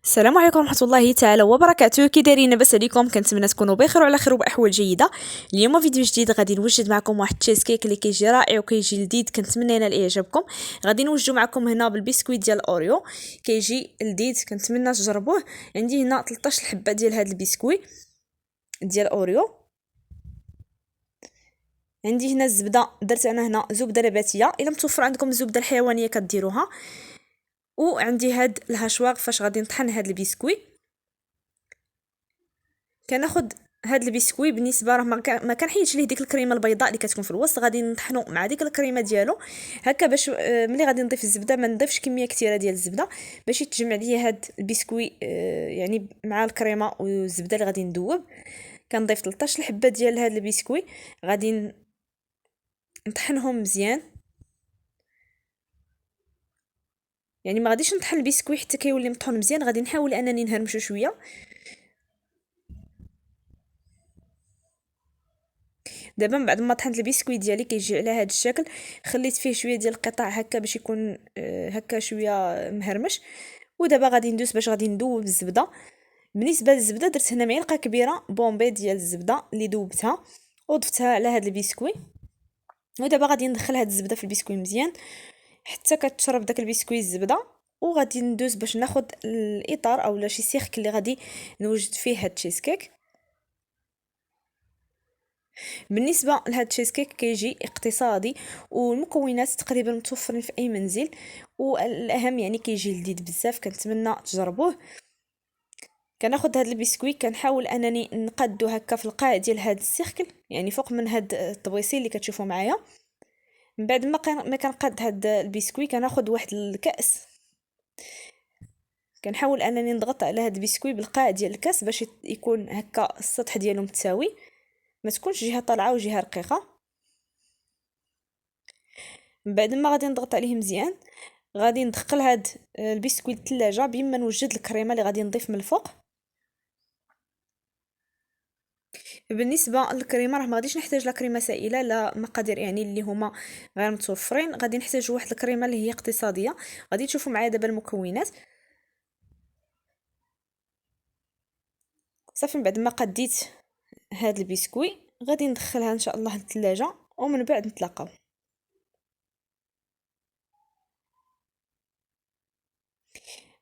السلام عليكم ورحمة الله تعالى وبركاته. كي دايرين؟ لاباس عليكم؟ كنتمنى تكونوا بخير وعلى خير وبأحوال جيدة. اليوم فيديو جديد غادي نوجد معكم واحد التشيز كيك اللي كيجي رائع وكيجي لذيذ، كنتمنى ينال اعجابكم. غادي نوجدو معكم هنا بالبسكويت ديال اوريو، كيجي لذيذ، كنتمنى تجربوه. عندي هنا 13 حبة ديال هاد البسكويت ديال اوريو. عندي هنا الزبده، درت انا هنا زبده نباتيه، الا متوفر عندكم الزبده الحيوانيه كديروها. وعندي هاد الهاشواغ فاش غادي نطحن هاد البسكويت. كناخد هاد البسكوي بالنسبه راه ما كنحيدش ليه ديك الكريمه البيضاء اللي كتكون في الوسط، غادي نطحنو مع ديك الكريمه ديالو هكا باش ملي غادي نضيف الزبده ما نضيفش كميه كثيره ديال الزبده باش يتجمع ليا هاد البسكوي يعني مع الكريمه والزبده اللي غادي ندوب. كنضيف 13 حبه ديال هاد البسكوي، غادي نطحنهم مزيان. يعني ما غاديش نطحن البسكوي حتى كيولي مطحون مزيان، غادي نحاول انني نهرمشو شويه. دابا من بعد ما طحنت البسكويت ديالي كيجي على هذا الشكل، خليت فيه شويه ديال القطع هكا باش يكون هكا شويه مهرمش. ودابا غادي ندوز باش غادي ندوب الزبده. بالنسبه للزبده درت هنا معلقه كبيره بومبي ديال الزبده اللي دوبتها وضفتها على هذا البسكوي. ودابا غادي ندخل هذه الزبده في البسكوي مزيان حتى كتشرب داك البسكوي الزبده. وغادي ندوز باش ناخد الاطار اولا شي سيخ اللي غادي نوجد فيه هاد التشيز كيك. بالنسبه لهاد التشيز كيك كيجي اقتصادي والمكونات تقريبا متوفرين في اي منزل، والاهم يعني كيجي لذيذ بزاف، كنتمنى تجربوه. كناخد هاد البسكوي كنحاول انني نقادو هكا في القاع ديال هاد السيركل، يعني فوق من هاد الطبيسيل اللي كتشوفوا معايا. من بعد ما كنقاد هاد البسكوي كناخد واحد الكاس، كنحاول انني نضغط على هاد البسكوي بالقاع ديال الكاس باش يكون هكا السطح ديالو متساوي، ما تكونش جهه طالعه وجهه رقيقه. من بعد ما غادي نضغط عليه مزيان غادي ندخل هاد البسكويت للثلاجه بما نوجد الكريمه اللي غادي نضيف من الفوق. بالنسبه للكريمه راه ما غاديش نحتاج لا كريمه سائله لا مقادير يعني اللي هما غير متوفرين، غادي نحتاج واحد الكريمه اللي هي اقتصاديه. غادي تشوفوا معايا دابا المكونات. صافي من بعد ما قديت هاد البسكوي غادي ندخلها ان شاء الله للثلاجه ومن بعد نتلاقاو.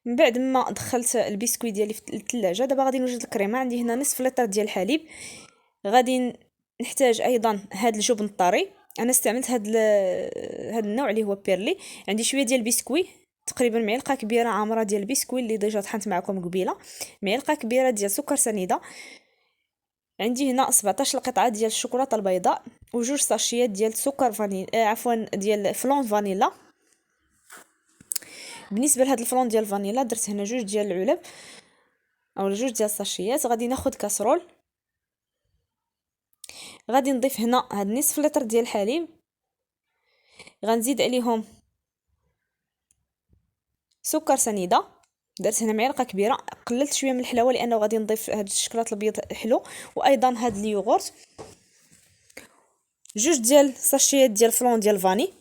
من بعد ما دخلت البسكوي ديالي في الثلاجه دابا غادي نوجد الكريمه. عندي هنا نصف لتر ديال الحليب. غادي نحتاج ايضا هاد الجبن الطري، انا استعملت هاد النوع اللي هو بيرلي. عندي شويه ديال البسكوي، تقريبا معلقه كبيره عامره ديال البسكوي اللي ديجا طحنت معكم قبيله، معلقه كبيره ديال سكر سنيده. عندي هنا 17 قطعه ديال الشوكولاته البيضاء وجوج ساشيات ديال سكر فانيلا عفوا ديال فلون فانيلا. بالنسبه لهاد الفلون ديال الفانيلا درت هنا جوج ديال العلب او جوج ديال الساشيات. غادي ناخد كاسرول، غادي نضيف هنا هاد نصف لتر ديال الحليب، غنزيد عليهم سكر سنيده، درت هنا معلقه كبيره. قللت شويه من الحلاوه لانه غادي نضيف هاد الشكلاط الابيض حلو، وايضا هاد اليوغورت، جوج ديال ساشيات ديال فلون ديال فاني.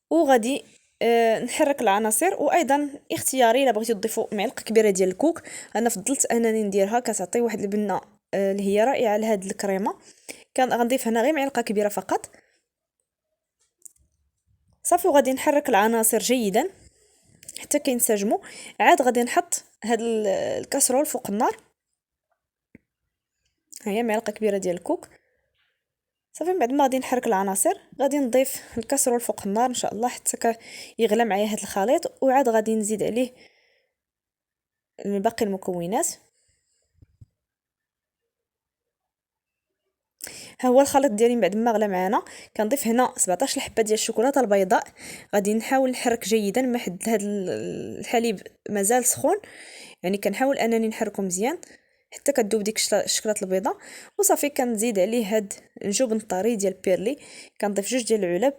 وغادي نحرك العناصر. وايضا اختياري الا بغيتو تضيفوا معلقه كبيره ديال الكوك، انا فضلت انني نديرها كتعطي واحد البنه اللي هي رائعه لهاد الكريمه. كان غنضيف هنا غير معلقه كبيره فقط. صافي وغادي نحرك العناصر جيدا حتى كينسجموا. عاد غادي نحط هاد الكاسرول فوق النار، ها هي معلقه كبيره ديال الكوك. صافي من بعد ما غادي نحرك العناصر غادي نضيف الكاسرول فوق النار ان شاء الله حتى يغلى معايا هاد الخليط. وعاد غادي نزيد عليه باقي المكونات. ها هو الخليط ديالي من بعد ما غلى معانا. كنضيف هنا 17 حبه ديال الشوكولاته البيضاء. غادي نحاول نحرك جيدا ما حد هذا الحليب مازال سخون، يعني كنحاول انني نحركه مزيان حتى كتذوب ديك الشكلاط البيضاء. وصافي كنزيد عليه هاد الجبن الطري ديال بيرلي، كنضيف جوج ديال العلب،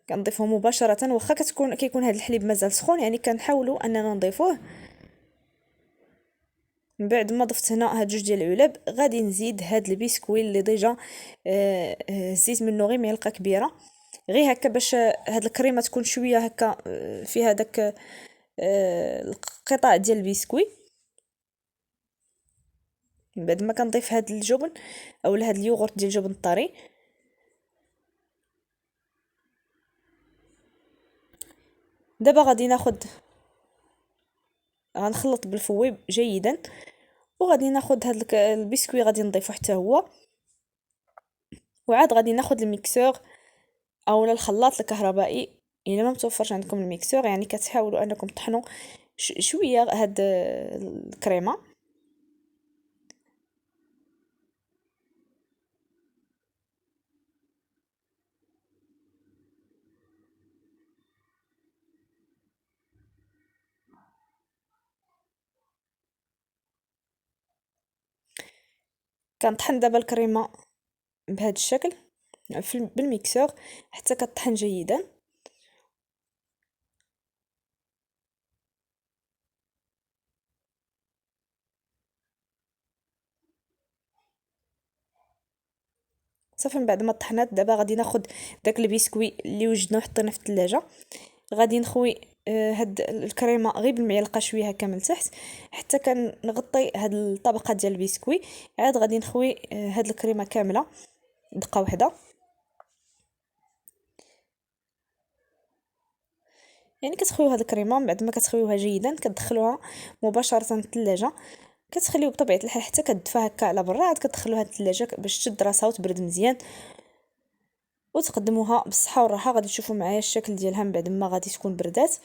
كنضيفهم مباشره واخا كيكون هاد الحليب مازال سخون، يعني كنحاولوا اننا نضيفوه. من بعد ما ضفت هنا هاد جوج ديال العلب غادي نزيد هاد البسكوي اللي ديجا زيت منه غير معلقه كبيره. غير هكا باش هاد الكريمه تكون شويه هكا فيها داك القطع ديال البسكوي. من بعد ما كنضيف هاد الجبن اولا هاد اليوغورت ديال الجبن الطري. دابا غادي غنخلط بالفوي جيدا، وغادي ناخد هاد البسكوي غادي نضيفو حتى هو، وعاد غادي ناخد الميكسور اولا الخلاط الكهربائي. الا ما متوفرش عندكم الميكسور يعني كتحاولوا انكم تطحنوا شويه هاد الكريمه. كنطحن دابا الكريمه بهذا الشكل بالميكسور حتى كطحن جيدا. صافي من بعد ما طحنات دابا غادي ناخد داك البسكوي اللي وجدنا وحطينا في الثلاجه، غادي نخوي هاد الكريمه غير بالمعلقه شويه هكا من تحت حتى كنغطي هاد الطبقه ديال البسكوي. عاد غادي نخوي هاد الكريمه كامله دقه واحده. يعني كتخويو هاد الكريمه من بعد ما كتخويوها جيدا كتدخلوها مباشره للثلاجه، كتخليو بطبيعه الحال حتى كتدفى هكا على برا، عاد كتدخلوها للثلاجه باش تشد راسها وتبرد مزيان وتقدموها بالصحه والراحه. غادي تشوفوا معايا الشكل ديالها من بعد ما غادي تكون بردات.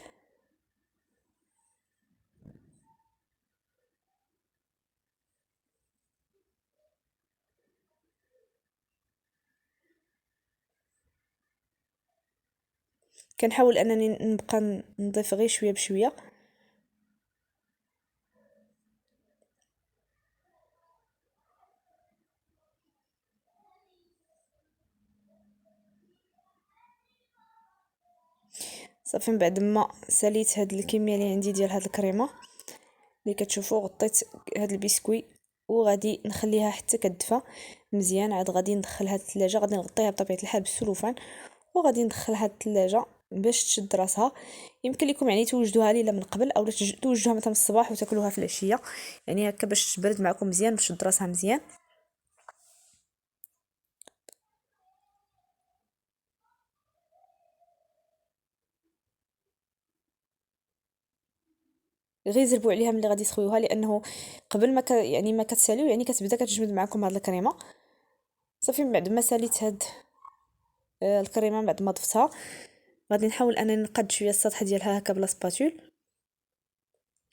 كنحاول انني نبقى نضيف غير شويه بشويه. صافي من بعد ما ساليت هاد الكميه اللي عندي ديال هاد الكريمه اللي كتشوفوا، غطيت هاد البسكوي وغادي نخليها حتى كتدفى مزيان. عاد غادي ندخلها للثلاجه، غادي نغطيها بطبيعه الحال بالسلوفان وغادي ندخلها للثلاجه باش تشد راسها. يمكن لكم يعني توجدوها ليله من قبل او توجدوها مثلا الصباح وتاكلوها في العشيه، يعني هكا باش تبرد معكم مزيان وتشد راسها مزيان. غير زربوا عليها ملي غادي تخويوها، لانه قبل ما يعني ما كتساليو يعني كتبدا كتجمد معكم هاد الكريمه. صافي من بعد ما ساليت هاد الكريمه من بعد ما ضفتها، غادي نحاول انني نقاد شويه السطح ديالها هكا بلا سباتول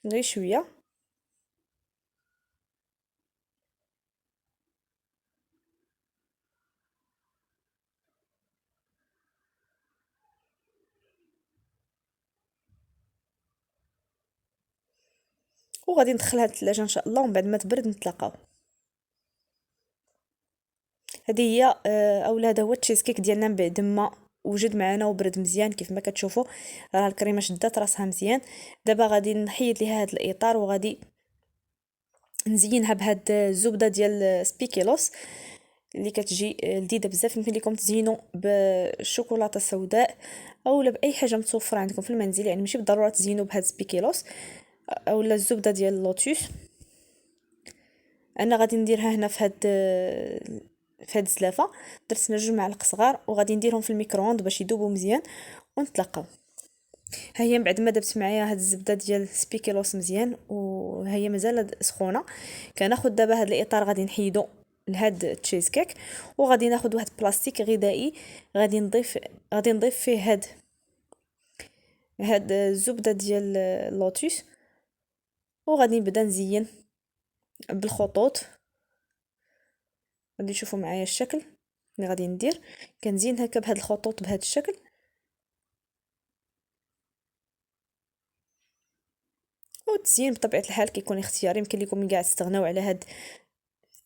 غير شويه. وغادي ندخلها للثلاجه ان شاء الله، ومن بعد ما تبرد نتلاقاو. هذه هي اولا هذا هو التشيز كيك ديالنا من بعد ما وجد معنا وبرد مزيان. كيف ما كتشوفوا راه الكريمه شدات راسها مزيان. دابا غادي نحيد ليها هذا الاطار وغادي نزينها بهاد الزبده ديال سبيكيلوس اللي كتجي لذيذه بزاف. يمكن لكم تزينوا بالشوكولاته السوداء اولا باي حاجه متوفره عندكم في المنزل، يعني ماشي بالضروره تزينوا بهاد سبيكيلوس اولا الزبده ديال اللوتوس. انا غادي نديرها هنا في هاد الزلافه، درت هنا 2 معالق صغار وغادي نديرهم في الميكرووند باش يذوبوا مزيان ونتلاقاو. ها هي من بعد ما دابت معايا هاد الزبده ديال سبيكيلوس مزيان وها هي مازال سخونه، كناخد دابا هاد الاطار غادي نحيدو لهاد التشيز كيك وغادي ناخد واحد بلاستيك غذائي غادي نضيف فيه هاد الزبده ديال اللوتوس وغادي نبدا نزين بالخطوط. غادي تشوفوا معايا الشكل اللي غادي ندير، كنزين هكا بهاد الخطوط بهاد الشكل. والتزيين بطبيعه الحال كيكون اختياري، يمكن لكم كاع تستغناو على هاد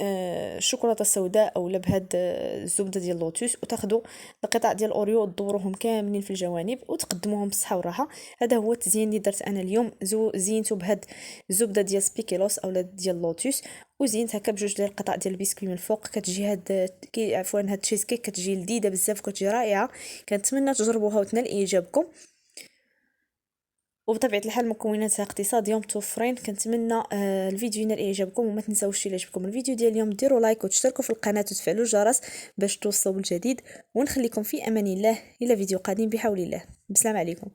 الشوكولاته السوداء اولا بهاد الزبده ديال اللوتوس، وتاخدوا القطع ديال الاوريو وتدوروهم كاملين في الجوانب وتقدموهم بالصحه والراحه. هذا هو التزيين اللي درت انا اليوم. زينته بهاد الزبده ديال سبيكيلوس اولا ديال اللوتوس، وزينت هكا بجوج ديال القطع ديال البسكوي من الفوق. كتجي هاد عفوا هاد تشيز كيك كتجي لذيذه بزاف وكتجي رائعه. كنتمنى تجربوها وتنال اعجابكم. وبطبيعه الحال مكوناتها اقتصاديه ومتوفرين. كنتمنى الفيديو ينال اعجابكم، وما تنساوش الى عجبكم الفيديو ديال اليوم ديروا لايك وتشتركوا في القناه وتفعلوا الجرس باش توصلوا بالجديد. ونخليكم في امان الله الى فيديو قادم بحول الله. بسلام عليكم.